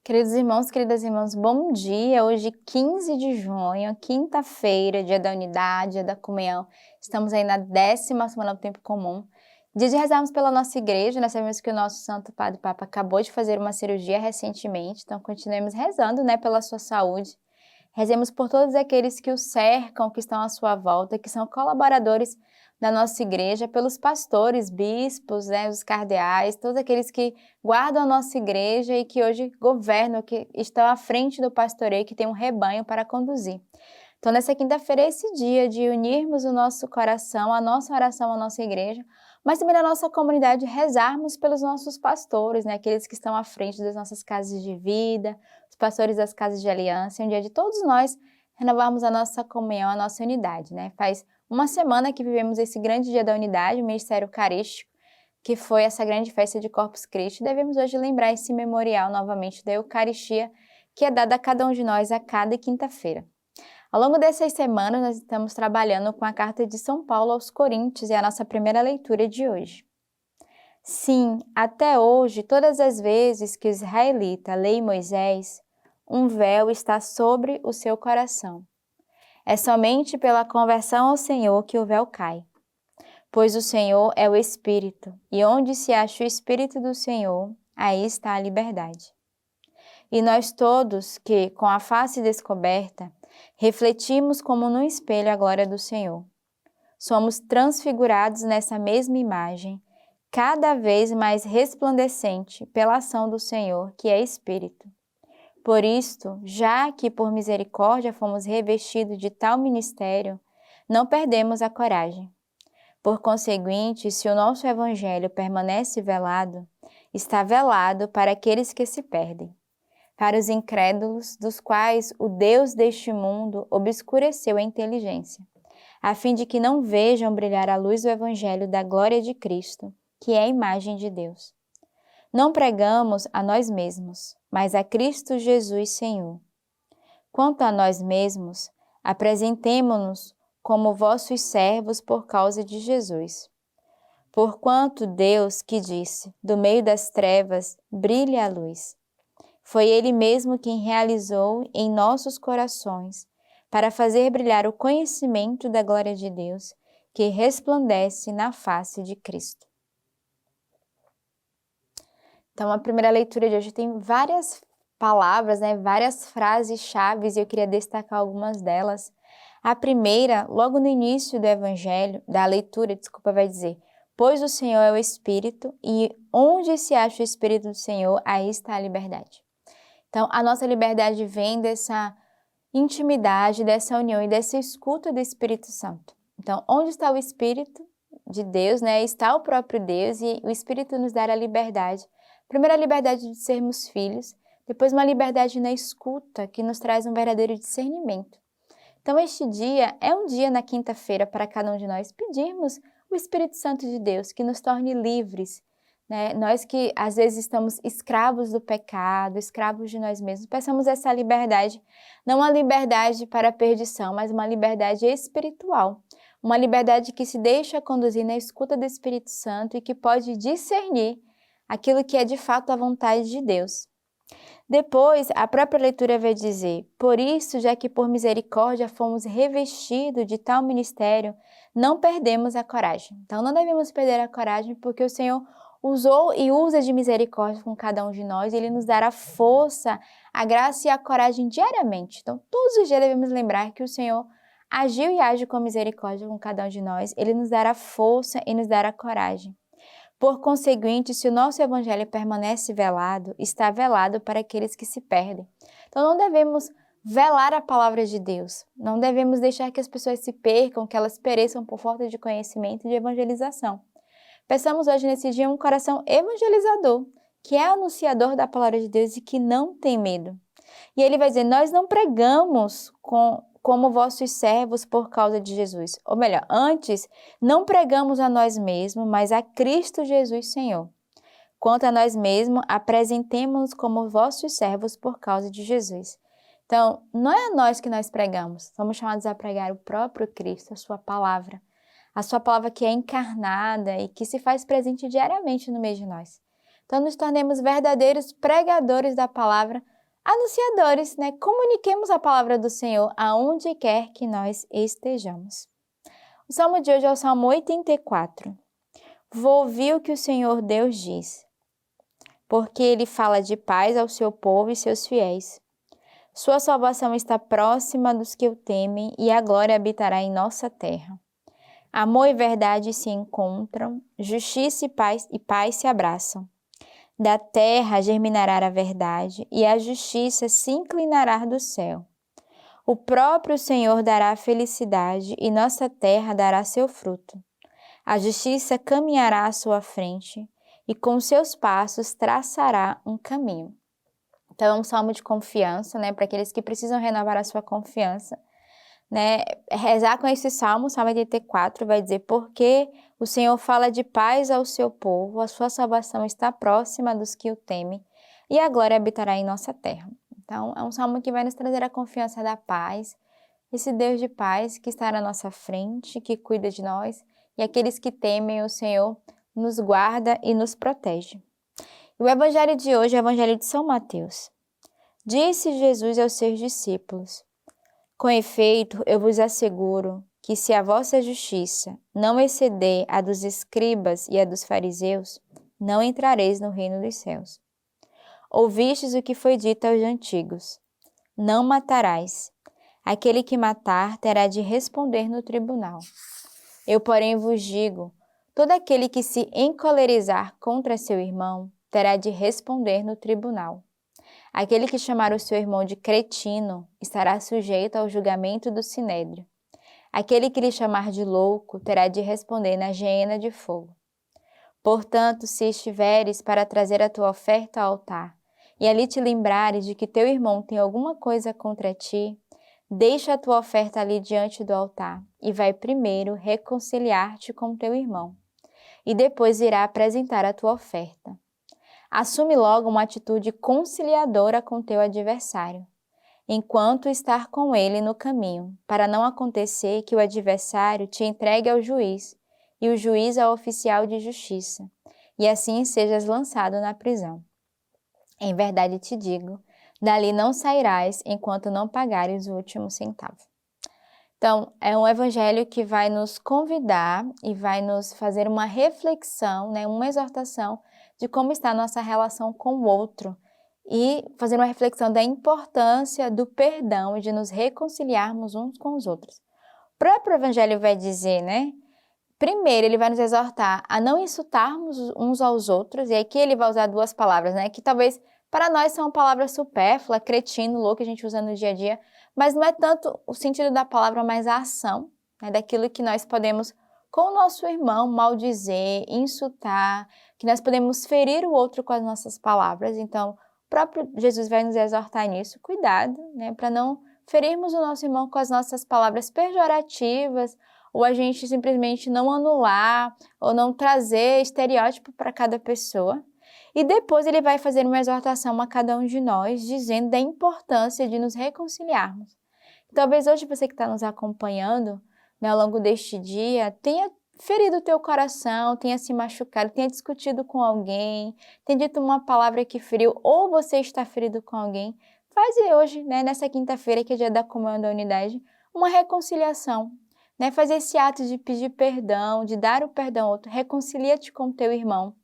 Queridos irmãos, queridas irmãs, bom dia! Hoje, 15 de junho, quinta-feira, dia da unidade, dia da comunhão. Estamos aí na 10ª semana do tempo comum. Dia de rezarmos pela nossa igreja. Nós sabemos que o nosso Santo Padre Papa acabou de fazer uma cirurgia recentemente, então continuemos rezando, pela sua saúde. Rezemos por todos aqueles que o cercam, que estão à sua volta, que são colaboradores da nossa igreja, pelos pastores, bispos, os cardeais, todos aqueles que guardam a nossa igreja e que hoje governam, que estão à frente do pastoreio, que tem um rebanho para conduzir. Então, nessa quinta-feira é esse dia de unirmos o nosso coração, a nossa oração à nossa igreja, mas também na nossa comunidade rezarmos pelos nossos pastores, aqueles que estão à frente das nossas casas de vida, os pastores das casas de aliança. É um dia de todos nós renovarmos a nossa comunhão, a nossa unidade, Faz uma semana que vivemos esse grande dia da unidade, o Mistério Eucarístico, que foi essa grande festa de Corpus Christi. Devemos hoje lembrar esse memorial novamente da Eucaristia, que é dada a cada um de nós a cada quinta-feira. Ao longo dessas semanas, nós estamos trabalhando com a carta de São Paulo aos Coríntios e a nossa primeira leitura de hoje. Sim, até hoje, todas as vezes que o israelita lê Moisés, um véu está sobre o seu coração. É somente pela conversão ao Senhor que o véu cai. Pois o Senhor é o Espírito, e onde se acha o Espírito do Senhor, aí está a liberdade. E nós todos que, com a face descoberta, refletimos como num espelho a glória do Senhor. Somos transfigurados nessa mesma imagem, cada vez mais resplandecente pela ação do Senhor, que é Espírito. Por isto, já que por misericórdia fomos revestidos de tal ministério, não perdemos a coragem. Por conseguinte, se o nosso Evangelho permanece velado, está velado para aqueles que se perdem, para os incrédulos, dos quais o Deus deste mundo obscureceu a inteligência, a fim de que não vejam brilhar a luz do Evangelho da glória de Cristo, que é a imagem de Deus. Não pregamos a nós mesmos, mas a Cristo Jesus Senhor. Quanto a nós mesmos, apresentemo-nos como vossos servos por causa de Jesus. Porquanto Deus, que disse, do meio das trevas brilhe a luz, foi Ele mesmo quem realizou em nossos corações, para fazer brilhar o conhecimento da glória de Deus, que resplandece na face de Cristo. Então, a primeira leitura de hoje tem várias palavras, várias frases chaves, e eu queria destacar algumas delas. A primeira, logo no início do Evangelho, da leitura, vai dizer: pois o Senhor é o Espírito, e onde se acha o Espírito do Senhor, aí está a liberdade. Então, a nossa liberdade vem dessa intimidade, dessa união e dessa escuta do Espírito Santo. Então, onde está o Espírito de Deus, está o próprio Deus, e o Espírito nos dá a liberdade. Primeiro, a liberdade de sermos filhos, depois uma liberdade na escuta, que nos traz um verdadeiro discernimento. Então, este dia é um dia na quinta-feira para cada um de nós pedirmos o Espírito Santo de Deus, que nos torne livres, Nós que às vezes estamos escravos do pecado, escravos de nós mesmos, peçamos essa liberdade, não uma liberdade para a perdição, mas uma liberdade espiritual, uma liberdade que se deixa conduzir na escuta do Espírito Santo e que pode discernir aquilo que é de fato a vontade de Deus. Depois, a própria leitura vai dizer: por isso, já que por misericórdia fomos revestidos de tal ministério, não perdemos a coragem. Então, não devemos perder a coragem, porque o Senhor usou e usa de misericórdia com cada um de nós, e Ele nos dará força, a graça e a coragem diariamente. Então, todos os dias devemos lembrar que o Senhor agiu e age com misericórdia com cada um de nós. Ele nos dará força e nos dará coragem. Por conseguinte, se o nosso Evangelho permanece velado, está velado para aqueles que se perdem. Então, não devemos velar a palavra de Deus. Não devemos deixar que as pessoas se percam, que elas pereçam por falta de conhecimento e de evangelização. Peçamos hoje nesse dia um coração evangelizador, que é anunciador da palavra de Deus e que não tem medo. E ele vai dizer: nós não pregamos como vossos servos por causa de Jesus. Ou melhor, antes, não pregamos a nós mesmos, mas a Cristo Jesus Senhor. Quanto a nós mesmos, apresentemo-nos como vossos servos por causa de Jesus. Então, não é a nós que nós pregamos, somos chamados a pregar o próprio Cristo, a sua palavra que é encarnada e que se faz presente diariamente no meio de nós. Então, nos tornemos verdadeiros pregadores da palavra anunciadores, né? Comuniquemos a palavra do Senhor aonde quer que nós estejamos. O salmo de hoje é o Salmo 84. Vou ouvir o que o Senhor Deus diz, porque Ele fala de paz ao seu povo e seus fiéis. Sua salvação está próxima dos que o temem e a glória habitará em nossa terra. Amor e verdade se encontram, justiça e paz se abraçam. Da terra germinará a verdade e a justiça se inclinará do céu. O próprio Senhor dará a felicidade e nossa terra dará seu fruto. A justiça caminhará à sua frente e com seus passos traçará um caminho. Então é um salmo de confiança, né, para aqueles que precisam renovar a sua confiança, né? Rezar com esse salmo, Salmo 84, vai dizer: porque o Senhor fala de paz ao seu povo, a sua salvação está próxima dos que o temem e a glória habitará em nossa terra. Então é um salmo que vai nos trazer a confiança da paz, esse Deus de paz que está na nossa frente, que cuida de nós, e aqueles que temem o Senhor nos guarda e nos protege. O evangelho de hoje é o evangelho de São Mateus. Disse Jesus aos seus discípulos: com efeito, eu vos asseguro que se a vossa justiça não exceder a dos escribas e a dos fariseus, não entrareis no reino dos céus. Ouvistes o que foi dito aos antigos: não matarás. Aquele que matar terá de responder no tribunal. Eu, porém, vos digo: todo aquele que se encolerizar contra seu irmão terá de responder no tribunal. Aquele que chamar o seu irmão de cretino estará sujeito ao julgamento do sinédrio. Aquele que lhe chamar de louco terá de responder na geena de fogo. Portanto, se estiveres para trazer a tua oferta ao altar, e ali te lembrares de que teu irmão tem alguma coisa contra ti, deixa a tua oferta ali diante do altar, e vai primeiro reconciliar-te com teu irmão, e depois irá apresentar a tua oferta. Assume logo uma atitude conciliadora com teu adversário, enquanto estar com ele no caminho, para não acontecer que o adversário te entregue ao juiz, e o juiz ao oficial de justiça, e assim sejas lançado na prisão. Em verdade te digo, dali não sairás enquanto não pagares o último centavo. Então, é um evangelho que vai nos convidar e vai nos fazer uma reflexão, né, uma exortação de como está a nossa relação com o outro e fazer uma reflexão da importância do perdão e de nos reconciliarmos uns com os outros. O próprio evangelho vai dizer, né? Primeiro, ele vai nos exortar a não insultarmos uns aos outros, e aqui ele vai usar duas palavras, né? Que talvez para nós são palavras supérfluas, cretino, louco, que a gente usa no dia a dia, mas não é tanto o sentido da palavra, mas a ação, né? Daquilo que nós podemos, com o nosso irmão, maldizer, insultar, que nós podemos ferir o outro com as nossas palavras. Então, o próprio Jesus vai nos exortar nisso, cuidado, né? Para não ferirmos o nosso irmão com as nossas palavras pejorativas, ou a gente simplesmente não anular, ou não trazer estereótipo para cada pessoa. E depois ele vai fazer uma exortação a cada um de nós, dizendo da importância de nos reconciliarmos. Talvez hoje você que está nos acompanhando, né, ao longo deste dia, tenha ferido o teu coração, tenha se machucado, tenha discutido com alguém, tenha dito uma palavra que feriu, ou você está ferido com alguém. Faz hoje, né, nessa quinta-feira, que é dia da comunhão da unidade, uma reconciliação. Né, fazer esse ato de pedir perdão, de dar o perdão ao outro, reconcilia-te com o teu irmão.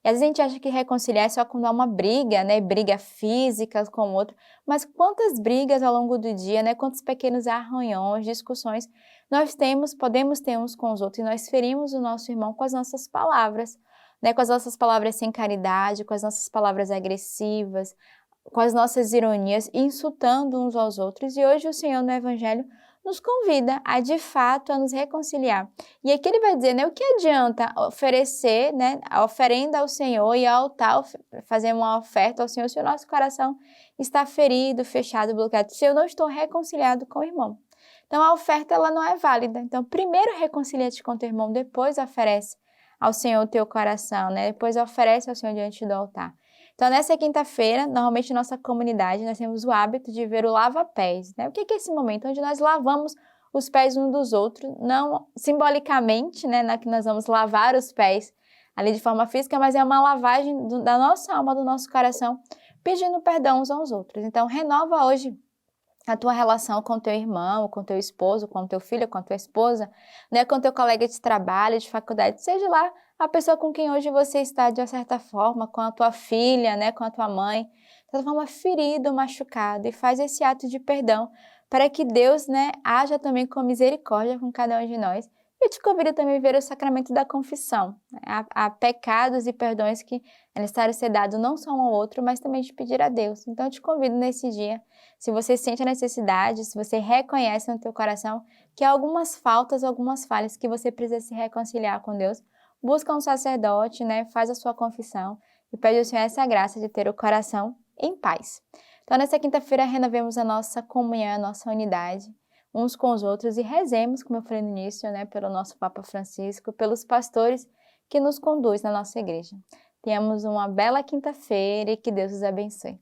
E às vezes a gente acha que reconciliar é só quando há uma briga, né, briga física com o outro, mas quantas brigas ao longo do dia, né, quantos pequenos arranhões, discussões nós podemos ter uns com os outros, e nós ferimos o nosso irmão com as nossas palavras, né, com as nossas palavras sem caridade, com as nossas palavras agressivas, com as nossas ironias, insultando uns aos outros. E hoje o Senhor no Evangelho nos convida a, de fato, a nos reconciliar. E aqui ele vai dizer, né, o que adianta oferecer, né, a oferenda ao Senhor e ao altar fazer uma oferta ao Senhor se o nosso coração está ferido, fechado, bloqueado, se eu não estou reconciliado com o irmão. Então a oferta ela não é válida. Então primeiro reconcilia-te com o teu irmão, depois oferece ao Senhor o teu coração, né, depois oferece ao Senhor diante do altar. Então, nessa quinta-feira, normalmente na nossa comunidade, nós temos o hábito de ver o lava-pés, né? O que é esse momento onde nós lavamos os pés uns dos outros, não simbolicamente, né, que nós vamos lavar os pés ali de forma física, mas é uma lavagem da nossa alma, do nosso coração, pedindo perdão uns aos outros. Então, renova hoje a tua relação com teu irmão, com teu esposo, com teu filho, com tua esposa, né, com teu colega de trabalho, de faculdade, seja lá a pessoa com quem hoje você está de uma certa forma, com a tua filha, né, com a tua mãe, de certa forma ferido, machucado, e faz esse ato de perdão para que Deus, né, haja também com misericórdia com cada um de nós. Eu te convido também a ver o sacramento da confissão. Né? Há pecados e perdões que é necessário ser dado não só um ao outro, mas também de pedir a Deus. Então eu te convido nesse dia, se você sente a necessidade, se você reconhece no teu coração que há algumas faltas, algumas falhas que você precisa se reconciliar com Deus, busca um sacerdote, né, faz a sua confissão e pede ao Senhor essa graça de ter o coração em paz. Então nessa quinta-feira renovemos a nossa comunhão, a nossa unidade, uns com os outros e rezemos, como eu falei no início, né, pelo nosso Papa Francisco, pelos pastores que nos conduzem na nossa igreja. Tenhamos uma bela quinta-feira e que Deus os abençoe.